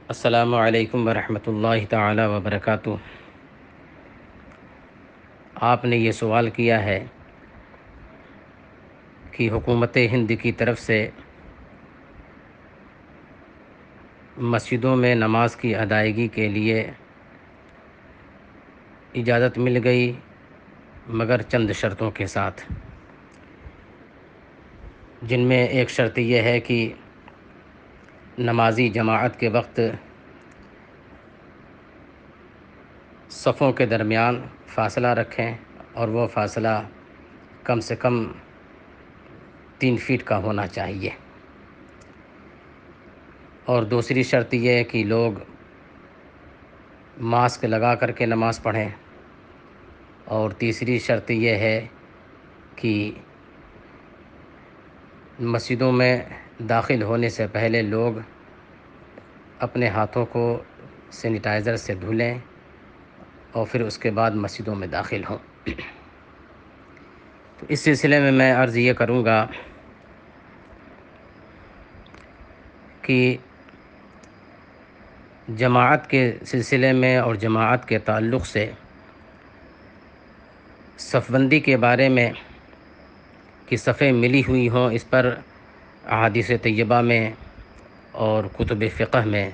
السلام علیکم ورحمۃ اللہ تعالی وبرکاتہ۔ آپ نے یہ سوال کیا ہے کہ حکومت ہند کی طرف سے مسجدوں میں نماز کی ادائیگی کے لیے اجازت مل گئی، مگر چند شرطوں کے ساتھ، جن میں ایک شرط یہ ہے کہ نمازی جماعت کے وقت صفوں کے درمیان فاصلہ رکھیں، اور وہ فاصلہ کم سے کم 3 فٹ کا ہونا چاہیے۔ اور دوسری شرط یہ ہے کہ لوگ ماسک لگا کر کے نماز پڑھیں، اور تیسری شرط یہ ہے کہ مسجدوں میں داخل ہونے سے پہلے لوگ اپنے ہاتھوں کو سینیٹائزر سے دھلیں اور پھر اس کے بعد مسجدوں میں داخل ہوں۔ تو اس سلسلے میں عرض یہ کروں گا کہ جماعت کے سلسلے میں اور جماعت کے تعلق سے صف بندی کے بارے میں کہ صفیں ملی ہوئی ہوں، اس پر احادیث طیبہ میں اور کتب فقہ میں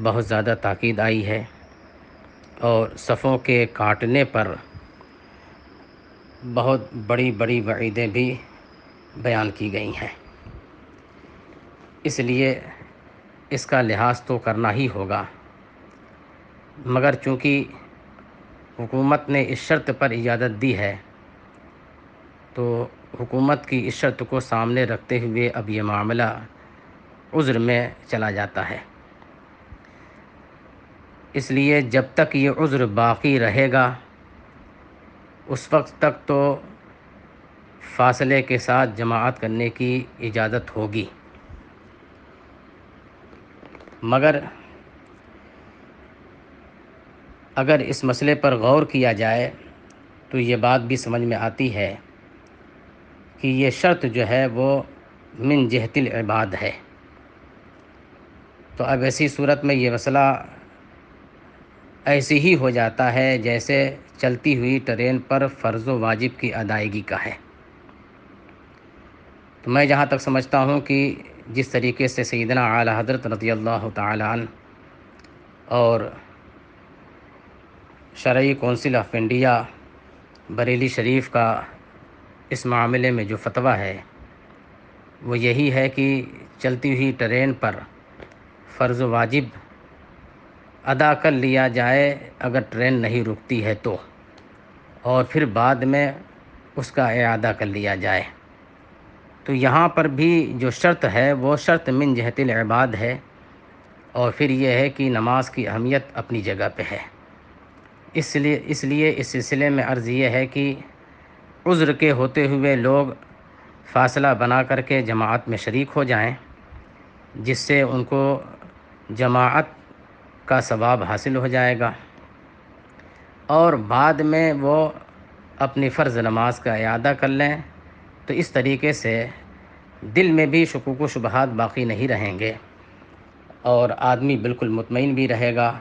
بہت زیادہ تاکید آئی ہے، اور صفوں کے کاٹنے پر بہت بڑی بڑی وعیدیں بھی بیان کی گئی ہیں۔ اس لیے اس کا لحاظ تو کرنا ہی ہوگا، مگر چونکہ حکومت نے اس شرط پر اجازت دی ہے، تو حکومت کی اس شرط کو سامنے رکھتے ہوئے اب یہ معاملہ عذر میں چلا جاتا ہے۔ اس لیے جب تک یہ عذر باقی رہے گا، اس وقت تک تو فاصلے کے ساتھ جماعت کرنے کی اجازت ہوگی، مگر اگر اس مسئلے پر غور کیا جائے تو یہ بات بھی سمجھ میں آتی ہے کہ یہ شرط جو ہے وہ من جہت العباد ہے۔ تو اب ایسی صورت میں یہ مسئلہ ایسے ہی ہو جاتا ہے جیسے چلتی ہوئی ٹرین پر فرض و واجب کی ادائیگی کا ہے۔ تو میں جہاں تک سمجھتا ہوں کہ جس طریقے سے سیدنا اعلیٰ حضرت رضی اللہ تعالی عنہ اور شرعی کونسل آف انڈیا بریلی شریف کا اس معاملے میں جو فتویٰ ہے وہ یہی ہے کہ چلتی ہوئی ٹرین پر فرض و واجب ادا کر لیا جائے اگر ٹرین نہیں رکتی ہے تو، اور پھر بعد میں اس کا اعادہ کر لیا جائے۔ تو یہاں پر بھی جو شرط ہے وہ شرط من جہت العباد ہے، اور پھر یہ ہے کہ نماز کی اہمیت اپنی جگہ پہ ہے۔ اس لیے اس سلسلے میں عرض یہ ہے کہ عذر کے ہوتے ہوئے لوگ فاصلہ بنا کر کے جماعت میں شریک ہو جائیں، جس سے ان کو جماعت کا ثواب حاصل ہو جائے گا، اور بعد میں وہ اپنی فرض نماز کا اعادہ کر لیں۔ تو اس طریقے سے دل میں بھی شکوک و شبہات باقی نہیں رہیں گے، اور آدمی بالکل مطمئن بھی رہے گا،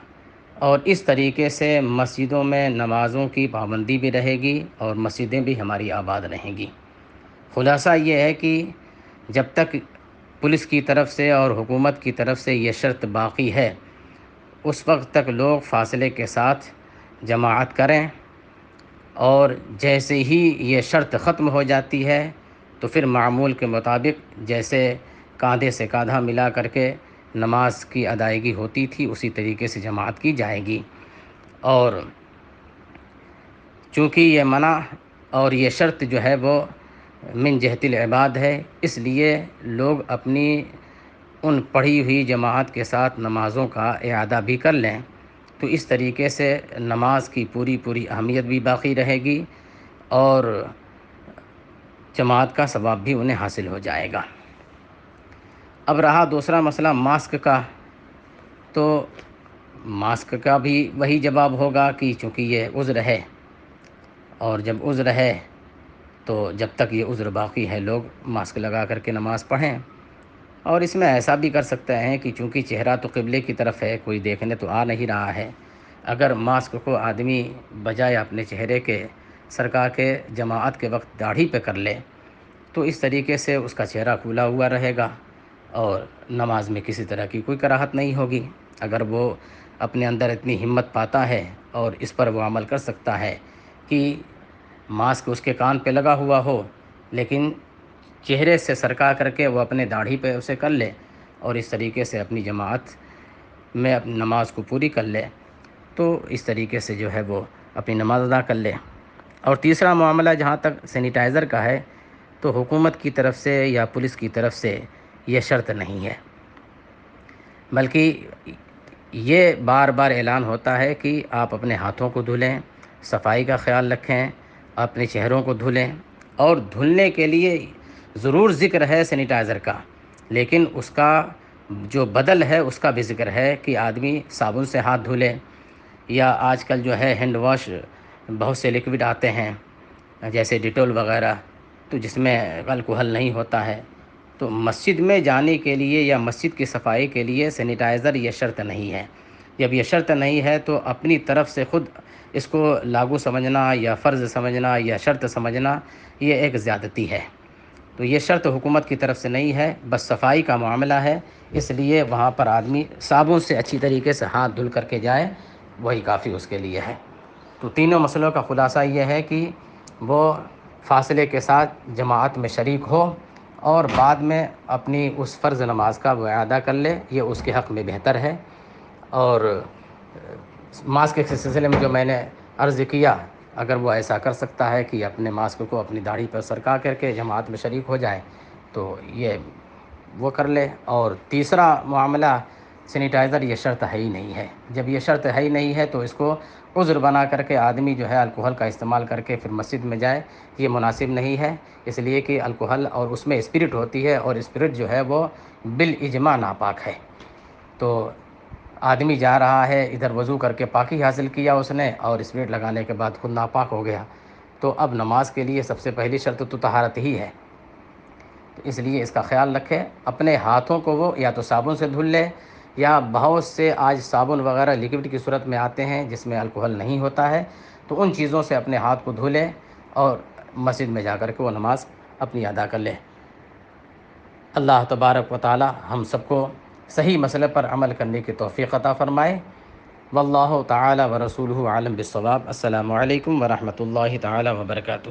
اور اس طریقے سے مسجدوں میں نمازوں کی پابندی بھی رہے گی اور مسجدیں بھی ہماری آباد رہیں گی۔ خلاصہ یہ ہے کہ جب تک پولیس کی طرف سے اور حکومت کی طرف سے یہ شرط باقی ہے، اس وقت تک لوگ فاصلے کے ساتھ جماعت کریں، اور جیسے ہی یہ شرط ختم ہو جاتی ہے تو پھر معمول کے مطابق جیسے کاندھے سے کاندھا ملا کر کے نماز کی ادائیگی ہوتی تھی اسی طریقے سے جماعت کی جائے گی۔ اور چونکہ یہ منع اور یہ شرط جو ہے وہ من جہت العباد ہے، اس لیے لوگ اپنی ان پڑھی ہوئی جماعت کے ساتھ نمازوں کا اعادہ بھی کر لیں، تو اس طریقے سے نماز کی پوری اہمیت بھی باقی رہے گی، اور جماعت کا ثواب بھی انہیں حاصل ہو جائے گا۔ اب رہا دوسرا مسئلہ ماسک کا، تو ماسک کا بھی وہی جواب ہوگا کہ چونکہ یہ عذر ہے، اور جب عذر ہے تو جب تک یہ عذر باقی ہے لوگ ماسک لگا کر کے نماز پڑھیں، اور اس میں ایسا بھی کر سکتے ہیں کہ چونکہ چہرہ تو قبلے کی طرف ہے، کوئی دیکھنے تو آ نہیں رہا ہے، اگر ماسک کو آدمی بجائے اپنے چہرے کے سرکا کے جماعت کے وقت داڑھی پہ کر لے تو اس طریقے سے اس کا چہرہ کھلا ہوا رہے گا اور نماز میں کسی طرح کی کوئی کراہت نہیں ہوگی۔ اگر وہ اپنے اندر اتنی ہمت پاتا ہے اور اس پر وہ عمل کر سکتا ہے کہ ماسک اس کے کان پہ لگا ہوا ہو لیکن چہرے سے سرکا کر کے وہ اپنے داڑھی پہ اسے کر لے اور اس طریقے سے اپنی جماعت میں اپنی نماز کو پوری کر لے تو اس طریقے سے جو ہے وہ اپنی نماز ادا کر لے۔ اور تیسرا معاملہ جہاں تک سینیٹائزر کا ہے تو حکومت کی طرف سے یا پولیس کی طرف سے یہ شرط نہیں ہے، بلکہ یہ بار بار اعلان ہوتا ہے کہ آپ اپنے ہاتھوں کو دھلیں، صفائی کا خیال رکھیں، اپنے چہروں کو دھلیں، اور دھلنے کے لیے ضرور ذکر ہے سینیٹائزر کا، لیکن اس کا جو بدل ہے اس کا بھی ذکر ہے کہ آدمی صابن سے ہاتھ دھلے، یا آج کل جو ہے ہینڈ واش بہت سے لکوڈ آتے ہیں جیسے ڈیٹول وغیرہ، تو جس میں الکحل نہیں ہوتا ہے۔ تو مسجد میں جانے کے لیے یا مسجد کی صفائی کے لیے سینیٹائزر یہ شرط نہیں ہے۔ جب یہ شرط نہیں ہے تو اپنی طرف سے خود اس کو لاگو سمجھنا یا فرض سمجھنا یا شرط سمجھنا یہ ایک زیادتی ہے۔ تو یہ شرط حکومت کی طرف سے نہیں ہے، بس صفائی کا معاملہ ہے، اس لیے وہاں پر آدمی صابن سے اچھی طریقے سے ہاتھ دھل کر کے جائے، وہی کافی اس کے لیے ہے۔ تو تینوں مسئلوں کا خلاصہ یہ ہے کہ وہ فاصلے کے ساتھ جماعت میں شریک ہو اور بعد میں اپنی اس فرض نماز کا وہ ادا کر لے، یہ اس کے حق میں بہتر ہے۔ اور ماسک کے سلسلے میں جو میں نے عرض کیا، اگر وہ ایسا کر سکتا ہے کہ اپنے ماسک کو اپنی داڑھی پر سرکا کر کے جماعت میں شریک ہو جائے تو یہ وہ کر لے۔ اور تیسرا معاملہ سینیٹائزر یہ شرط ہے ہی نہیں ہے، جب یہ شرط ہے ہی نہیں ہے تو اس کو عذر بنا کر کے آدمی جو ہے الکحل کا استعمال کر کے پھر مسجد میں جائے، یہ مناسب نہیں ہے، اس لیے کہ الکحل اور اس میں اسپرٹ ہوتی ہے اور اسپرٹ جو ہے وہ بالاجماع ناپاک ہے۔ تو آدمی جا رہا ہے ادھر وضو کر کے پاکی حاصل کیا اس نے اور اسپرٹ لگانے کے بعد خود ناپاک ہو گیا، تو اب نماز کے لیے سب سے پہلی شرط تو طہارت ہی ہے۔ تو اس لیے اس کا خیال رکھے، اپنے ہاتھوں کو وہ یا تو صابن سے دھل لے، یا بہت سے آج صابن وغیرہ لکوڈ کی صورت میں آتے ہیں جس میں الکحل نہیں ہوتا ہے، تو ان چیزوں سے اپنے ہاتھ کو دھلے اور مسجد میں جا کر کے وہ نماز اپنی ادا کر لے۔ اللہ تبارک و تعالی ہم سب کو صحیح مسئلے پر عمل کرنے کی توفیق عطا فرمائے۔ واللہ تعالی و رسولہ عالم بالصواب۔ السلام علیکم ورحمۃ اللہ تعالی وبرکاتہ۔